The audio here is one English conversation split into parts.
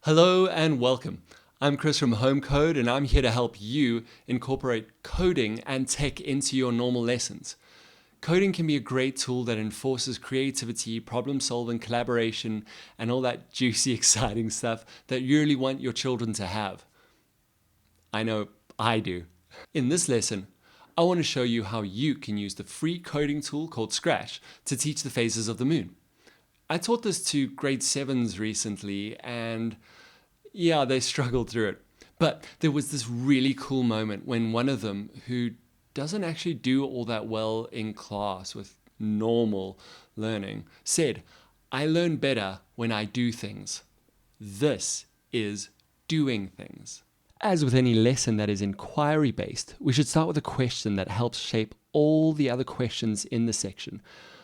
Hello and welcome. I'm Chris from homeCode and I'm here to help you incorporate coding and tech into your normal lessons. Coding can be a great tool that enforces creativity, problem solving, collaboration, and all that juicy, exciting stuff that you really want your children to have. I know I do. In this lesson, I want to show you how you can use the free coding tool called Scratch to teach the phases of the moon. I taught this to grade 7s recently and yeah, they struggled through it. But there was this really cool moment when one of them, who doesn't actually do all that well in class with normal learning, said, "I learn better when I do things." This is doing things. As with any lesson that is inquiry-based, we should start with a question that helps shape all the other questions in the section.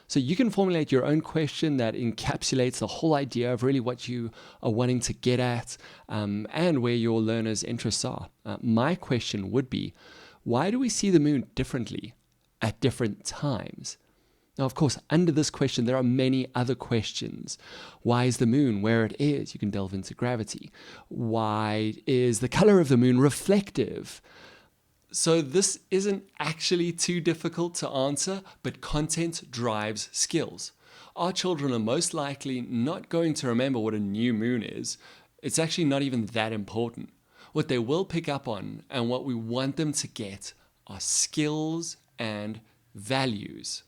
So you can formulate your own question that encapsulates the whole idea of really what you are wanting to get at and where your learners' interests are. My question would be, why do we see the moon differently at different times? Now, of course, under this question, there are many other questions. Why is the moon where it is? You can delve into gravity. Why is the color of the moon reflective? So this isn't actually too difficult to answer, but content drives skills. Our children are most likely not going to remember what a new moon is. It's actually not even that important. What they will pick up on and what we want them to get are skills and values.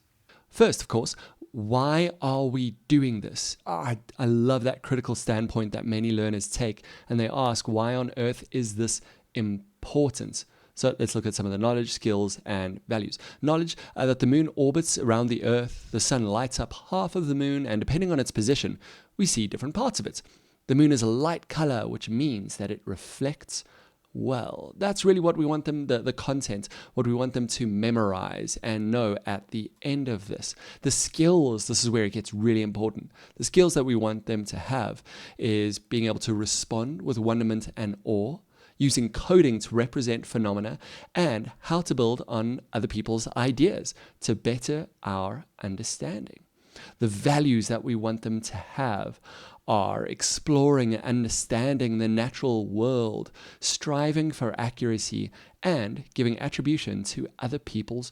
First, of course, why are we doing this? I love that critical standpoint that many learners take, and they ask, why on earth is this important? So let's look at some of the knowledge, skills, and values. Knowledge that the moon orbits around the Earth, the sun lights up half of the moon, and depending on its position, we see different parts of it. The moon is a light color, which means that it reflects well. That's really what we want them, the content, what we want them to memorize and know at the end of this. The skills, this is where it gets really important. The skills that we want them to have is being able to respond with wonderment and awe, using coding to represent phenomena, and how to build on other people's ideas to better our understanding. The values that we want them to have are exploring and understanding the natural world, striving for accuracy, and giving attribution to other people's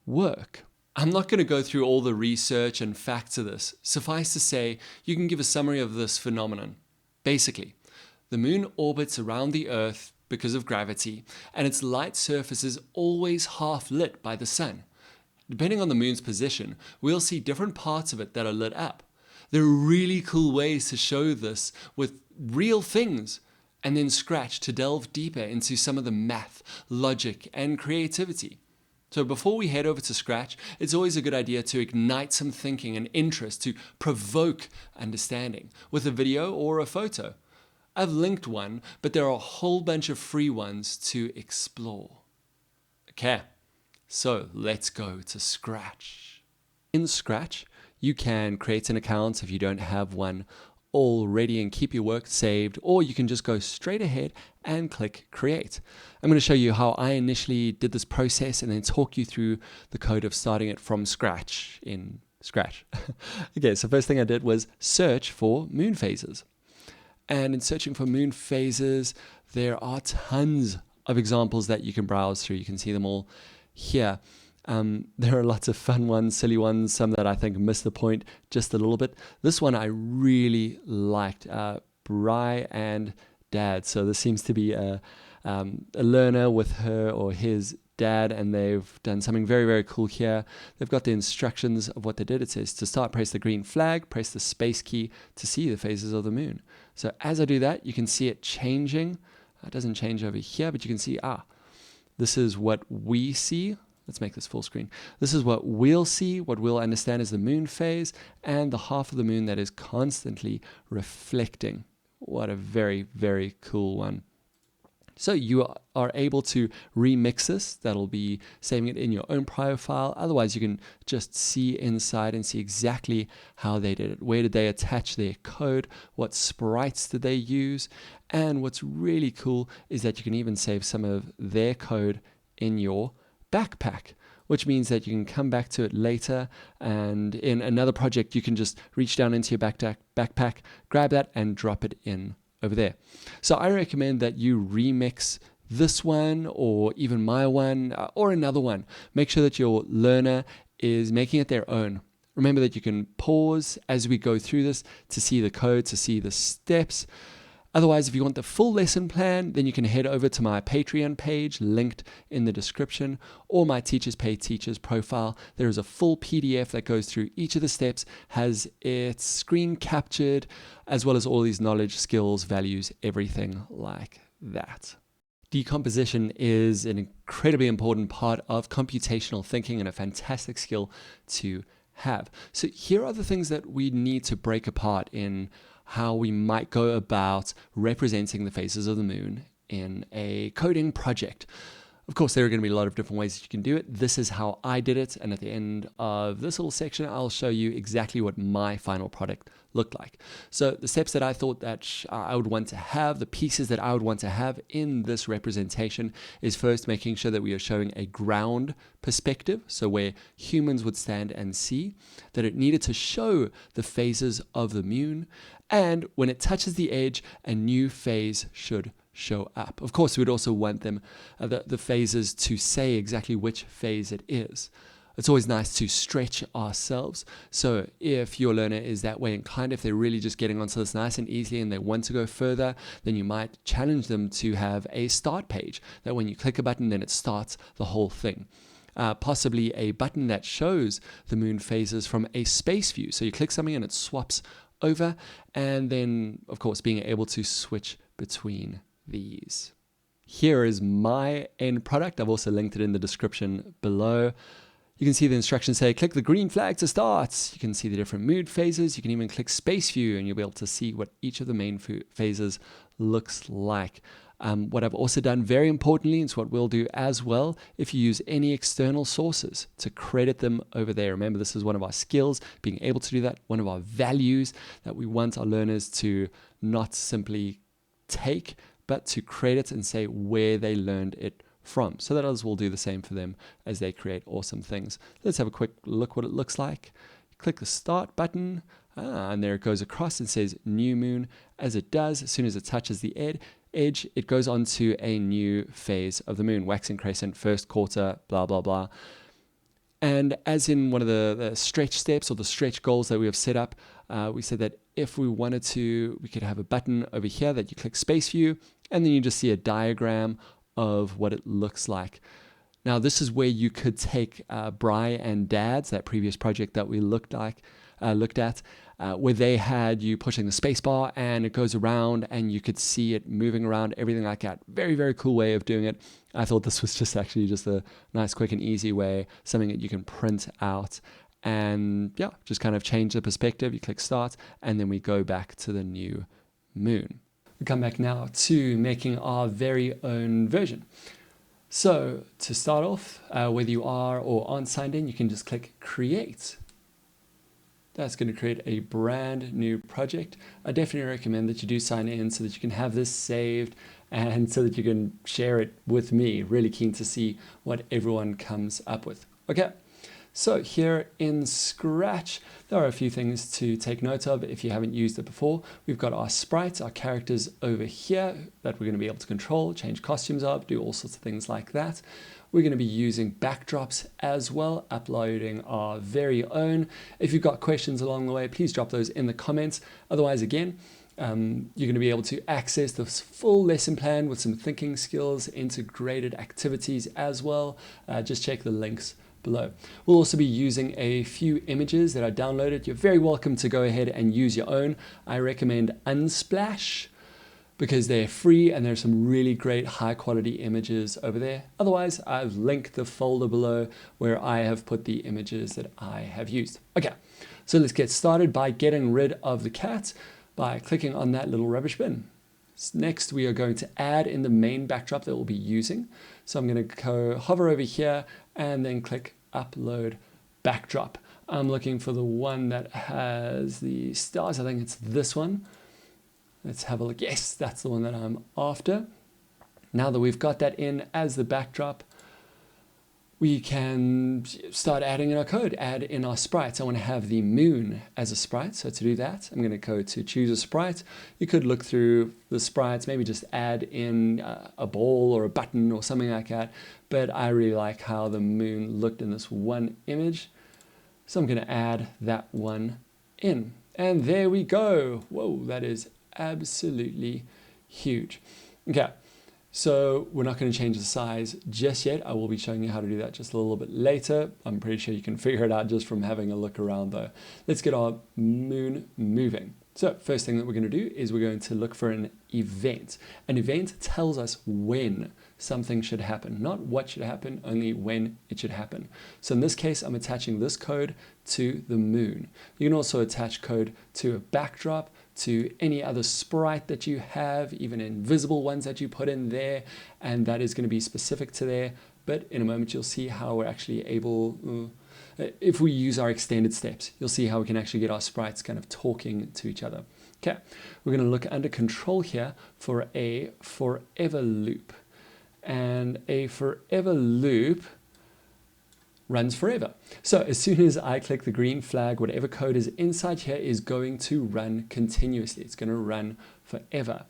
work. I'm not going to go through all the research and facts of this. Suffice to say, you can give a summary of this phenomenon. Basically, the moon orbits around the Earth because of gravity, and its light surface is always half lit by the sun. Depending on the moon's position, we'll see different parts of it that are lit up. There are really cool ways to show this with real things, and then Scratch to delve deeper into some of the math, logic, and creativity. So before we head over to Scratch, it's always a good idea to ignite some thinking and interest, to provoke understanding with a video or a photo. I've linked one, but there are a whole bunch of free ones to explore. Okay, so let's go to Scratch. In Scratch, you can create an account if you don't have one already and keep your work saved, or you can just go straight ahead and click Create. I'm going to show you how I initially did this process and then talk you through the code of starting it from scratch in Scratch. Okay, so first thing I did was search for moon phases. And in searching for moon phases, there are tons of examples that you can browse through. You can see them all here. There are lots of fun ones, silly ones, some that I think miss the point just a little bit. This one I really liked, Bri and Dad. So this seems to be a learner with her or his dad, and they've done something very, very cool here. They've got the instructions of what they did. It says to start, press the green flag, press the space key to see the phases of the moon. So as I do that, you can see it changing. It doesn't change over here, but you can see, this is what we see. Let's make this full screen. This is what we'll see, what we'll understand is the moon phase, and the half of the moon that is constantly reflecting. What a very, very cool one. So you are able to remix this. That'll be saving it in your own profile. Otherwise, you can just see inside and see exactly how they did it. Where did they attach their code? What sprites did they use? And what's really cool is that you can even save some of their code in your backpack, which means that you can come back to it later, and in another project, you can just reach down into your backpack, grab that, and drop it in over there. So I recommend that you remix this one or even my one or another one. Make sure that your learner is making it their own. Remember that you can pause as we go through this to see the code, to see the steps. Otherwise, if you want the full lesson plan, then you can head over to my Patreon page linked in the description, or my Teachers Pay Teachers profile. There is a full PDF that goes through each of the steps, has its screen captured, as well as all these knowledge, skills, values, everything like that. Decomposition is an incredibly important part of computational thinking and a fantastic skill to have. So here are the things that we need to break apart in how we might go about representing the phases of the moon in a coding project. Of course, there are going to be a lot of different ways that you can do it. This is how I did it, and at the end of this little section, I'll show you exactly what my final product looked like. So the steps that I thought that I would want to have, the pieces that I would want to have in this representation is first making sure that we are showing a ground perspective, so where humans would stand and see, that it needed to show the phases of the moon, and when it touches the edge, a new phase should show up. Of course, we would also want them, the phases, to say exactly which phase it is. It's always nice to stretch ourselves. So if your learner is that way inclined, if they're really just getting onto this nice and easily and they want to go further, then you might challenge them to have a start page that when you click a button, then it starts the whole thing. Possibly a button that shows the moon phases from a space view. So you click something and it swaps over, and then of course being able to switch between these. Here is my end product. I've also linked it in the description below. You can see the instructions say click the green flag to start. You can see the different mood phases. You can even click space view and you'll be able to see what each of the main phases looks like. What I've also done very importantly, is what we'll do as well, if you use any external sources, to credit them over there. Remember, this is one of our skills, being able to do that, one of our values that we want our learners to not simply take, but to credit and say where they learned it from. So that others will do the same for them as they create awesome things. Let's have a quick look what it looks like. Click the start button, and there it goes across and says new moon. As it does, as soon as it touches the edge, it goes on to a new phase of the moon, waxing crescent, first quarter, blah, blah, blah. And as in one of the stretch steps or the stretch goals that we have set up, we said that if we wanted to, we could have a button over here that you click space view, and then you just see a diagram of what it looks like. Now, this is where you could take Bry and Dad's, that previous project that we looked at, where they had you pushing the space bar and it goes around and you could see it moving around, everything like that. Very, very cool way of doing it. I thought this was just a nice, quick and easy way, something that you can print out and yeah, just kind of change the perspective. You click start and then we go back to the new moon. We come back now to making our very own version. So to start off, whether you are or aren't signed in, you can just click create. That's going to create a brand new project. I definitely recommend that you do sign in so that you can have this saved and so that you can share it with me. Really keen to see what everyone comes up with. Okay. So here in Scratch, there are a few things to take note of if you haven't used it before. We've got our sprites, our characters over here that we're going to be able to control, change costumes of, do all sorts of things like that. We're going to be using backdrops as well, uploading our very own. If you've got questions along the way, please drop those in the comments. Otherwise, again, you're going to be able to access this full lesson plan with some thinking skills, integrated activities as well. Just check the links below. We'll also be using a few images that I downloaded. You're very welcome to go ahead and use your own. I recommend Unsplash because they're free and there's some really great high quality images over there. Otherwise, I've linked the folder below where I have put the images that I have used. Okay, so let's get started by getting rid of the cat by clicking on that little rubbish bin. Next, we are going to add in the main backdrop that we'll be using. So I'm going to go hover over here and then click upload backdrop. I'm looking for the one that has the stars. I think it's this one. Let's have a look. Yes, that's the one that I'm after. Now that we've got that in as the backdrop, we can start adding in our code, add in our sprites. I want to have the moon as a sprite. So to do that, I'm going to go to choose a sprite. You could look through the sprites, maybe just add in a ball or a button or something like that. But I really like how the moon looked in this one image. So I'm going to add that one in. And there we go. Whoa, that is absolutely huge. Okay. So we're not going to change the size just yet. I will be showing you how to do that just a little bit later. I'm pretty sure you can figure it out just from having a look around though. Let's get our moon moving. So first thing that we're going to do is we're going to look for an event. An event tells us when something should happen, not what should happen, only when it should happen. So in this case, I'm attaching this code to the moon. You can also attach code to a backdrop, to any other sprite that you have, even invisible ones that you put in there, and that is going to be specific to there. But in a moment, you'll see how we're actually able, if we use our extended steps, you'll see how we can actually get our sprites kind of talking to each other. Okay, we're going to look under control here for a forever loop. And a forever loop runs forever. So as soon as I click the green flag, whatever code is inside here is going to run continuously. It's going to run forever.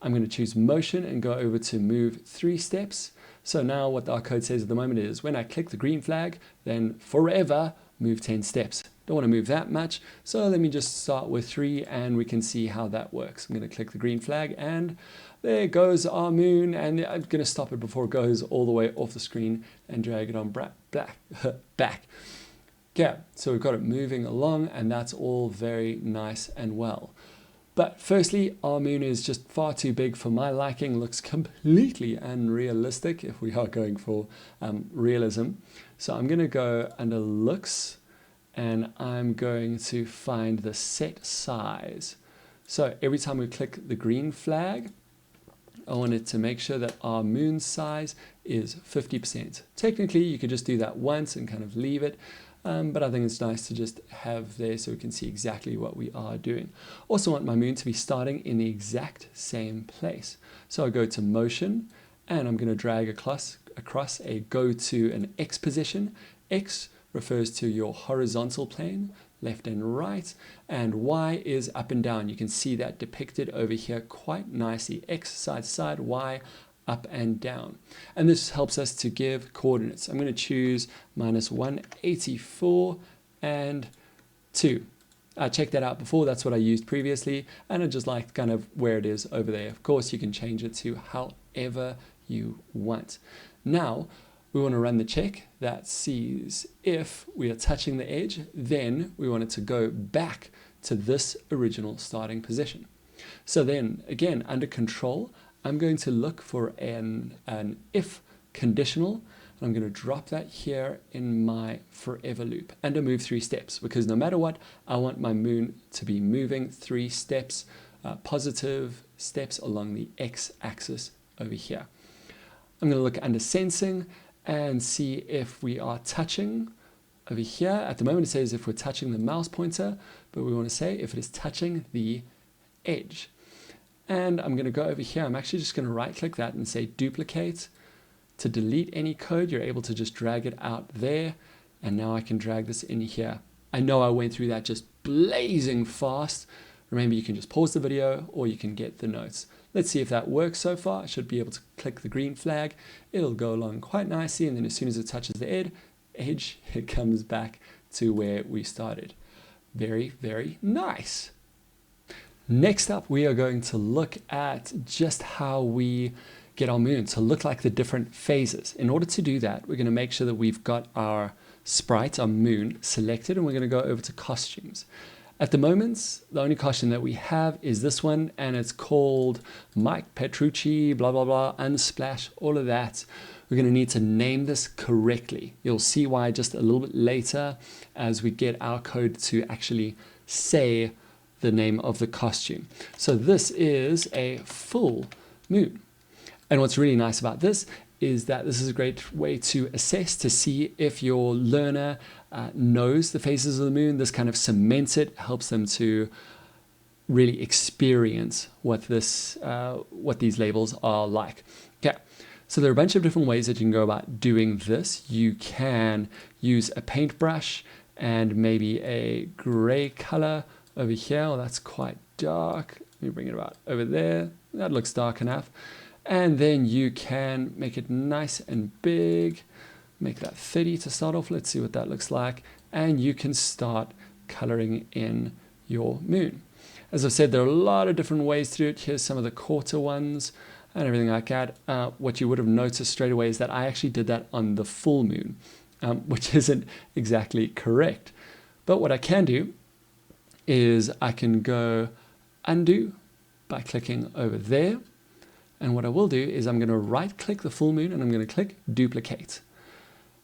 I'm going to choose motion and go over to move 3 steps. So now what our code says at the moment is when I click the green flag, then forever move 10 steps. Don't want to move that much. So let me just start with 3 and we can see how that works. I'm going to click the green flag and there goes our moon, and I'm going to stop it before it goes all the way off the screen and drag it on back. Yeah, so we've got it moving along and that's all very nice and well. But firstly, our moon is just far too big for my liking, looks completely unrealistic if we are going for realism. So I'm going to go under looks and I'm going to find the set size. So every time we click the green flag, I wanted to make sure that our moon size is 50%. Technically, you could just do that once and kind of leave it, but I think it's nice to just have there so we can see exactly what we are doing. Also want my moon to be starting in the exact same place. So I go to motion and I'm going to drag across a go to an X position. X refers to your horizontal plane, left and right, and Y is up and down. You can see that depicted over here quite nicely. X side to side, Y up and down. And this helps us to give coordinates. I'm going to choose -184 and 2. I checked that out before, that's what I used previously, and I just like kind of where it is over there. Of course, you can change it to however you want. Now, we want to run the check that sees if we are touching the edge, then we want it to go back to this original starting position. So then, again, under control, I'm going to look for an if conditional, and I'm going to drop that here in my forever loop under move 3 steps, because no matter what, I want my moon to be moving 3 steps, positive steps along the x-axis over here. I'm going to look under sensing and see if we are touching over here. At the moment it says if we're touching the mouse pointer, but we want to say if it is touching the edge. And I'm going to go over here. I'm actually just going to right click that and say duplicate. To delete any code, you're able to just drag it out there. And now I can drag this in here. I know I went through that just blazing fast. Remember, you can just pause the video or you can get the notes. Let's see if that works so far. I should be able to click the green flag. It'll go along quite nicely. And then as soon as it touches the edge, it comes back to where we started. Very, very nice. Next up, we are going to look at just how we get our moon to look like the different phases. In order to do that, we're going to make sure that we've got our sprite, our moon, selected, and we're going to go over to costumes. At the moment, the only costume that we have is this one, and it's called Mike Petrucci, blah, blah, blah, Unsplash, all of that. We're going to need to name this correctly. You'll see why just a little bit later as we get our code to actually say the name of the costume. So this is a full moon. And what's really nice about this is that this is a great way to assess, to see if your learner knows the phases of the moon. This kind of cements it, helps them to really experience what these labels are like. Okay, So there are a bunch of different ways that you can go about doing this. You can use a paintbrush and maybe a gray color over here. Oh, that's quite dark. Let me bring it about over there. That looks dark enough. And then you can make it nice and big. Make that 30 to start off. Let's see what that looks like. And you can start coloring in your moon. As I said, there are a lot of different ways to do it. Here's some of the quarter ones and everything like that. What you would have noticed straight away is that I actually did that on the full moon, which isn't exactly correct. But what I can do is I can go undo by clicking over there. And what I will do is I'm going to right click the full moon and I'm going to click duplicate.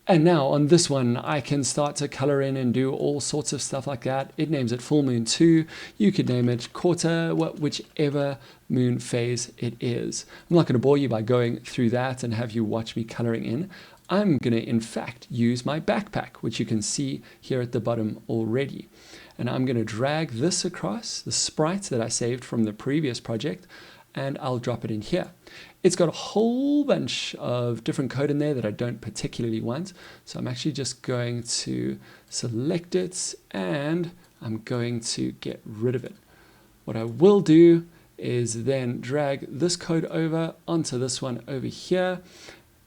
And now on this one, I can start to color in and do all sorts of stuff like that. It names it full moon 2. You could name it quarter, whichever moon phase it is. I'm not going to bore you by going through that and have you watch me coloring in. I'm going to, in fact, use my backpack, which you can see here at the bottom already. And I'm going to drag this across, the sprite that I saved from the previous project, and I'll drop it in here. It's got a whole bunch of different code in there that I don't particularly want. So I'm actually just going to select it and I'm going to get rid of it. What I will do is then drag this code over onto this one over here.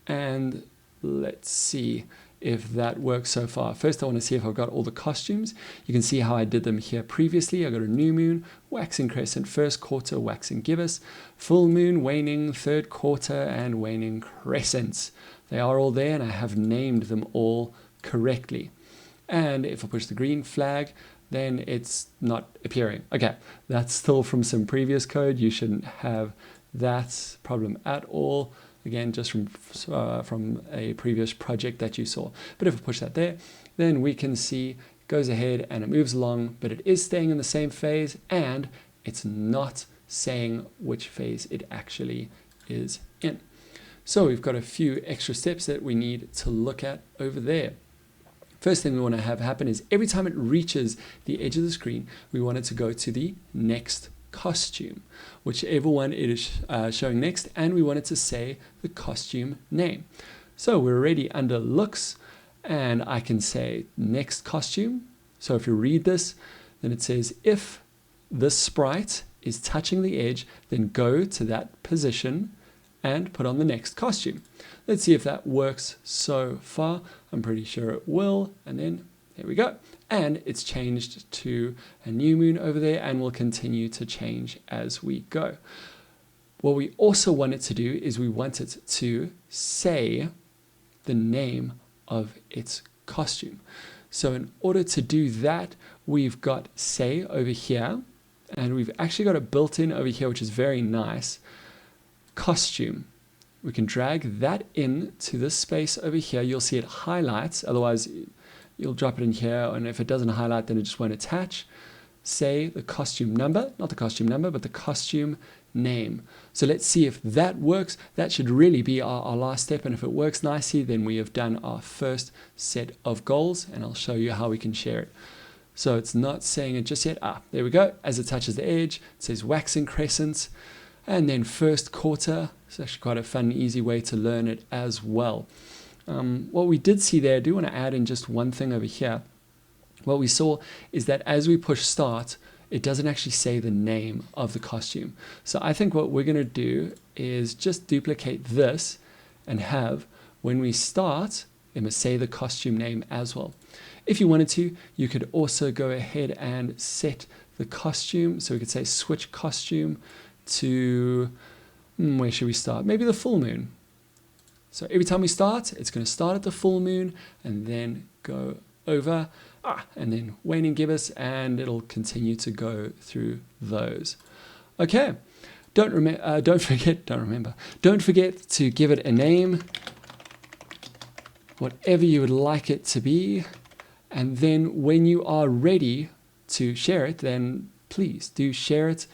And let's see if that works so far. First, I want to see if I've got all the costumes. You can see how I did them here previously. I got a new moon, waxing crescent, first quarter, waxing gibbous, full moon, waning, third quarter, and waning crescents. They are all there, and I have named them all correctly. And if I push the green flag, then it's not appearing. Okay, that's still from some previous code. You shouldn't have that problem at all. Again, just from a previous project that you saw. But if I push that there, then we can see it goes ahead and it moves along, but it is staying in the same phase and it's not saying which phase it actually is in. So we've got a few extra steps that we need to look at over there. First thing we want to have happen is every time it reaches the edge of the screen, we want it to go to the next costume, whichever one it is showing next, and we want it to say the costume name. So we're already under looks, and I can say next costume. So if you read this, then it says if this sprite is touching the edge, then go to that position and put on the next costume. Let's see if that works so far. I'm pretty sure it will, and then there we go. And it's changed to a new moon over there and will continue to change as we go. What we also want it to do is we want it to say the name of its costume. So in order to do that, we've got say over here, and we've actually got it built in over here, which is very nice. Costume. We can drag that in to this space over here. You'll see it highlights, otherwise you'll drop it in here, and if it doesn't highlight, then it just won't attach. Say the costume number, not the costume number, but the costume name. So let's see if that works. That should really be our last step, and if it works nicely, then we have done our first set of goals, and I'll show you how we can share it. So it's not saying it just yet. There we go. As it touches the edge, it says waxing crescents, and then first quarter. It's actually quite a fun, easy way to learn it as well. What we did see there, I do want to add in just one thing over here. What we saw is that as we push start, it doesn't actually say the name of the costume. So I think what we're going to do is just duplicate this and have, when we start, it must say the costume name as well. If you wanted to, you could also go ahead and set the costume. So we could say switch costume to, where should we start? Maybe the full moon. So every time we start, it's going to start at the full moon and then go over, and then waning gibbous, and it'll continue to go through those. Okay, don't forget to give it a name, whatever you would like it to be, and then when you are ready to share it, then please do share it.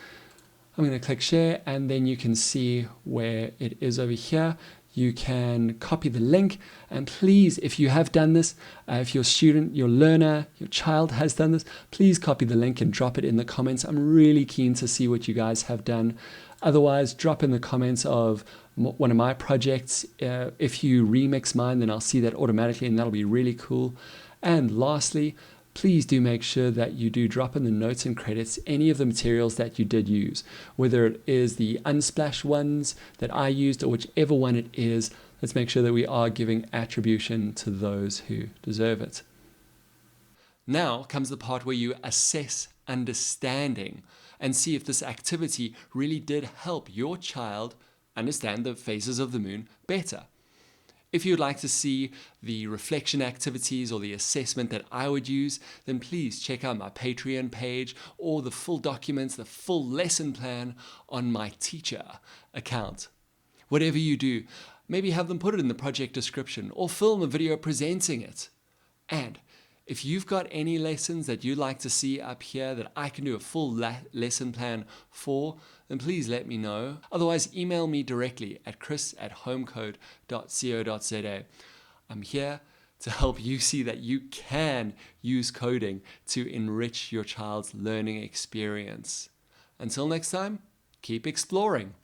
I'm going to click share, and then you can see where it is over here. You can copy the link, and please, if you have done this, if your student, your learner, your child has done this, please copy the link and drop it in the comments. I'm really keen to see what you guys have done. Otherwise, drop in the comments of one of my projects. If you remix mine, then I'll see that automatically, and that'll be really cool. And lastly, please do make sure that you do drop in the notes and credits any of the materials that you did use, whether it is the Unsplash ones that I used or whichever one it is. Let's make sure that we are giving attribution to those who deserve it. Now comes the part where you assess understanding and see if this activity really did help your child understand the phases of the moon better. If you'd like to see the reflection activities or the assessment that I would use, then please check out my Patreon page or the full documents, the full lesson plan on my teacher account. Whatever you do, maybe have them put it in the project description or film a video presenting it. And if you've got any lessons that you'd like to see up here that I can do a full lesson plan for, then please let me know. Otherwise, email me directly at chris@homecode.co.za. I'm here to help you see that you can use coding to enrich your child's learning experience. Until next time, keep exploring.